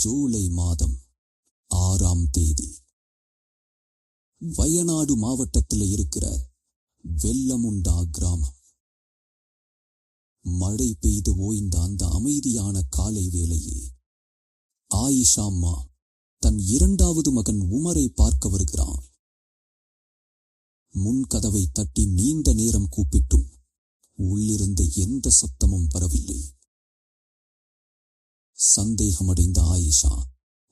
ஜூலை மாதம் 6ஆம் தேதி வயநாடு மாவட்டத்தில் இருக்கிற வெள்ளமுண்டா கிராமம். மழை பெய்து ஓய்ந்த அந்த அமைதியான காலை வேளையே ஆயிஷா அம்மா தன் 2வது மகன் உமரை பார்க்க வருகிறாள். முன் கதவை தட்டி நீண்ட நேரம் கூப்பிட்டும் உள்ளிருந்து எந்த சத்தமும் வரவில்லை. சந்தேகமடைந்த ஆயிஷா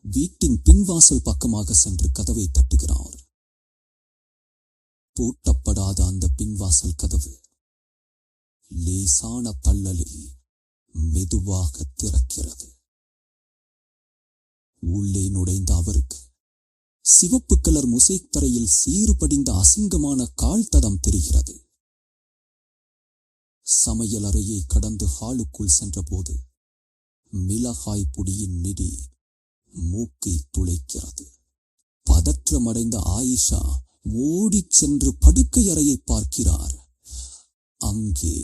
வீட்டின் பின்வாசல் பக்கமாக சென்று கதவை தட்டுகிறார். பூட்டப்படாத அந்த பின்வாசல் கதவு லேசான தள்ளலில் மெதுவாக திறக்கிறது. உள்ளே நுழைந்த அவருக்கு சிவப்பு கலர் முசைக் தரையில் சீறு படிந்த அசிங்கமான கால் தடம் தெரிகிறது. சமையல் அறையை கடந்து ஹாலுக்குள் சென்றபோது மிளகாய் பொடியின் நிடி மூக்கை துளைக்கிறது. பதற்றமடைந்த ஆயிஷா ஓடிச் சென்று படுக்கை அறையை பார்க்கிறார். அங்கே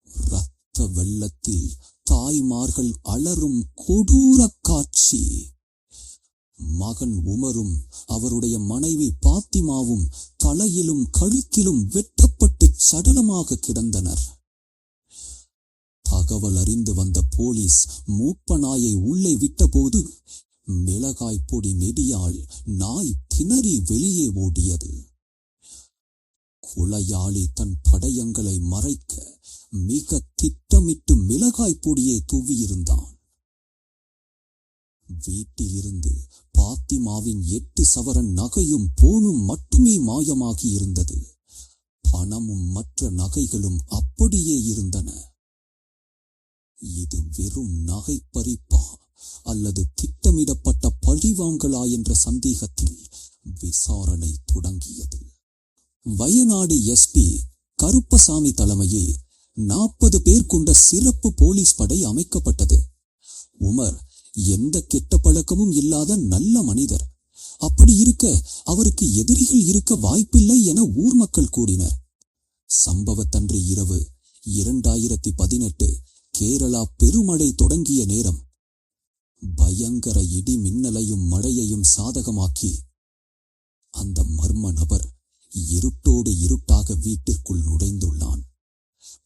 இரத்த வெள்ளத்தில் தாய்மார்கள் அலறும் கொடூர காட்சி. மகன் உமரும் அவருடைய மனைவி பாத்திமாவும் தலையிலும் கழுத்திலும் வெட்டப்பட்டு சடலமாக கிடந்தனர். தகவல் அறிந்து வந்த போலீஸ் மூப்ப நாயை உள்ளே விட்டபோது மிளகாய் பொடி நெடியால் நாய் திணறி வெளியே ஓடியது. கொலையாளி தன் படயங்களை மறைக்க மிக திட்டமிட்டு மிளகாய் பொடியை தூவியிருந்தான். வீட்டிலிருந்து பாத்திமாவின் 8 சவரன் நகையும் போனும் மட்டுமே மாயமாகி இருந்தது. பணமும் மற்ற நகைகளும் அப்படியே இருந்தன. இது வெறும் நகை பறிப்பா அல்லது திட்டமிடப்பட்ட பழிவாங்கலா என்ற சந்தேகத்தில் விசாரணை தொடங்கியது. வயநாடு எஸ்பி கருப்பசாமி தலைமையில் 40 பேர் கொண்ட சிறப்பு போலீஸ் படை அமைக்கப்பட்டது. உமர் எந்த கெட்ட பழக்கமும் இல்லாத நல்ல மனிதர். அப்படி இருக்க அவருக்கு எதிரிகள் இருக்க வாய்ப்பில்லை என ஊர் மக்கள் கூறினர். சம்பவத்தன்று இரவு 2018 கேரளா பெருமழை தொடங்கிய நேரம். பயங்கர இடி மின்னலையும் மழையையும் சாதகமாக்கி அந்த மர்ம நபர் இருட்டோடு இருட்டாக வீட்டிற்குள் நுழைந்துள்ளான்.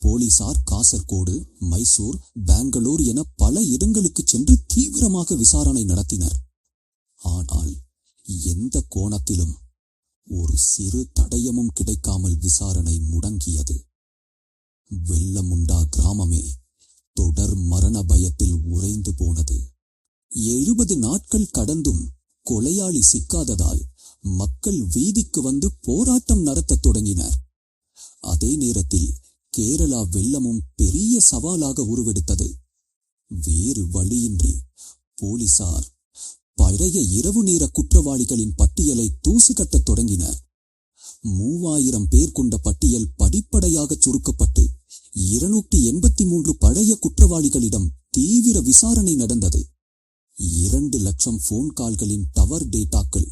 போலீசார் காசர்கோடு, மைசூர், பெங்களூர் என பல இடங்களுக்கு சென்று தீவிரமாக விசாரணை நடத்தினர். ஆனால் எந்த கோணத்திலும் ஒரு சிறு தடயமும் கிடைக்காமல் விசாரணை முடங்கியது. வெள்ளமுண்டா கிராமமே தொடர் மரண பயத்தில் உறைந்து போனது. 70 நாட்கள் கடந்தும் கொலையாளி சிக்காததால் மக்கள் வீதிக்கு வந்து போராட்டம் நடத்த தொடங்கினர். அதே நேரத்தில் கேரளா வெள்ளமும் பெரிய சவாலாக உருவெடுத்தது. வேறு வழியின்றி போலீசார் பழைய இரவு நேர குற்றவாளிகளின் பட்டியலை தூசு கட்டத் தொடங்கினர். 3000 பேர் கொண்ட பட்டியல் படிப்படியாக சுருக்கப்பட்டு 283 பழைய குற்றவாளிகளிடம் தீவிர விசாரணை நடந்தது. 2 லட்சம் போன் கால்களின் டவர் டேட்டாக்கள்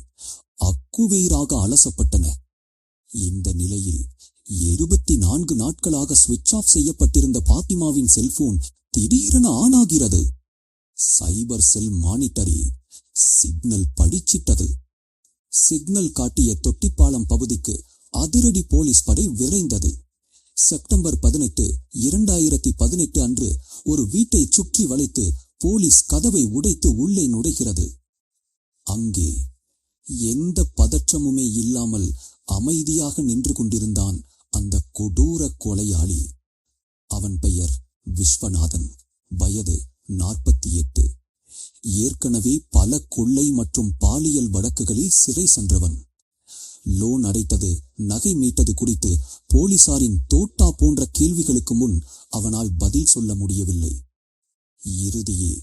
அக்குவேராக அலசப்பட்டன. இந்த நிலையில் 24 நாட்களாக சுவிட்ச் ஆஃப் செய்யப்பட்டிருந்த பாத்திமாவின் செல்போன் திடீரென ஆன் ஆகிறது. சைபர் செல் மானிட்டரில் சிக்னல் படிச்சிட்டது. சிக்னல் காட்டிய தொட்டிப்பாலம் பகுதிக்கு அதிரடி போலீஸ் படை விரைந்தது. செப்டம்பர் 18, 2018 அன்று ஒரு வீட்டை சுற்றி வளைத்து போலீஸ் கதவை உடைத்து உள்ளே நுழைகிறது. அங்கே எந்த பதற்றமுமே இல்லாமல் அமைதியாக நின்று கொண்டிருந்தான் அந்த கொடூர கொலையாளி. அவன் பெயர் விஸ்வநாதன், வயது 48. ஏற்கனவே பல கொள்ளை மற்றும் பாலியல் வழக்குகளில் சிறை சென்றவன். லோன் அடைத்தது, நகை மீட்டது குறித்து போலீசாரின் தோட்டா போன்ற கேள்விகளுக்கு முன் அவனால் பதில் சொல்ல முடியவில்லை. இறுதியே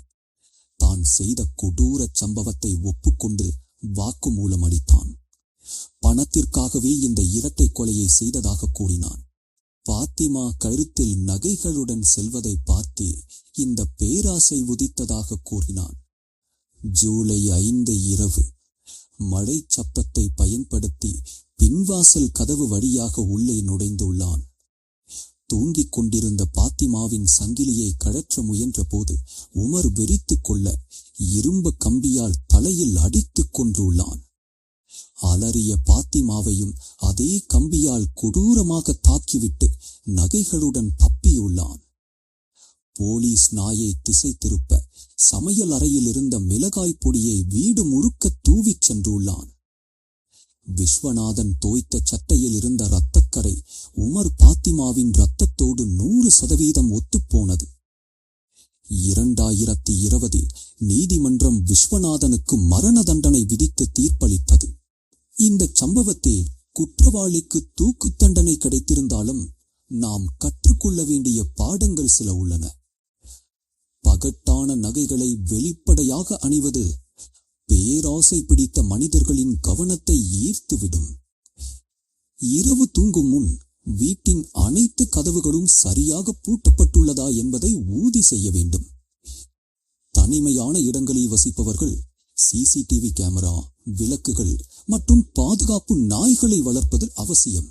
தான் செய்த கொடூர சம்பவத்தை ஒப்புக்கொண்டு வாக்குமூலம் அளித்தான். பணத்திற்காகவே இந்த இரட்டை கொலையை செய்ததாக கூறினான். பாத்திமா கழுத்தில் நகைகளுடன் செல்வதை பார்த்து இந்த பேராசை உதித்ததாக கூறினான். ஜூலை 5 இரவு மழை சப்தத்தை பயன்படுத்தி பின்வாசல் கதவு வழியாக உள்ளே நுழைந்துள்ளான். தூங்கிக் கொண்டிருந்த பாத்திமாவின் சங்கிலியை கழற்ற முயன்றபோது உமர் வெறித்துக் கொள்ள இரும்பு கம்பியால் தலையில் அடித்துக் கொன்றுள்ளான். அலறிய பாத்திமாவையும் அதே கம்பியால் கொடூரமாக தாக்கிவிட்டு நகைகளுடன் தப்பியுள்ளான். போலீஸ் நாயை திசை திருப்ப சமையல் அறையில் இருந்த மிளகாய் பொடியை வீடு முழுக்க தூவிச் சென்றுள்ளான். விஸ்வநாதன் தோய்த்த சட்டையில் இருந்த இரத்தக்கரை உமர் பாத்திமாவின் இரத்தத்தோடு 100% ஒத்துப்போனது. 2020 நீதிமன்றம் விஸ்வநாதனுக்கு மரண தண்டனை விதித்து தீர்ப்பளித்தது. இந்த சம்பவத்தில் குற்றவாளிக்கு தூக்கு தண்டனை கிடைத்திருந்தாலும் நாம் கற்றுக்கொள்ள வேண்டிய பாடங்கள் சில உள்ளன. பகட்டான நகைகளை வெளிப்படையாக அணிவது பேராசை பிடித்த மனிதர்களின் கவனத்தை ஈர்த்துவிடும். இரவு தூங்கும் முன் வீட்டின் அனைத்து கதவுகளும் சரியாக பூட்டப்பட்டுள்ளதா என்பதை உறுதி செய்ய வேண்டும். தனிமையான இடங்களில் வசிப்பவர்கள் சிசிடிவி கேமரா, விளக்குகள் மற்றும் பாதுகாப்பு நாய்களை வளர்ப்பது அவசியம்.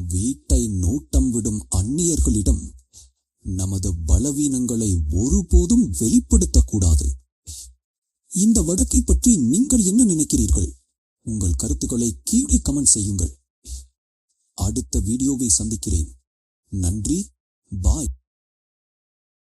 வீட்டை நோட்டம் விடும் அந்நியர்களிடம் நமது பலவீனங்களை ஒருபோதும் வெளிப்படுத்தக்கூடாது. இந்த வழக்கை பற்றி நீங்கள் என்ன நினைக்கிறீர்கள்? உங்கள் கருத்துக்களை கீழே கமெண்ட் செய்யுங்கள். அடுத்த வீடியோவை சந்திக்கிறேன். நன்றி. பாய்.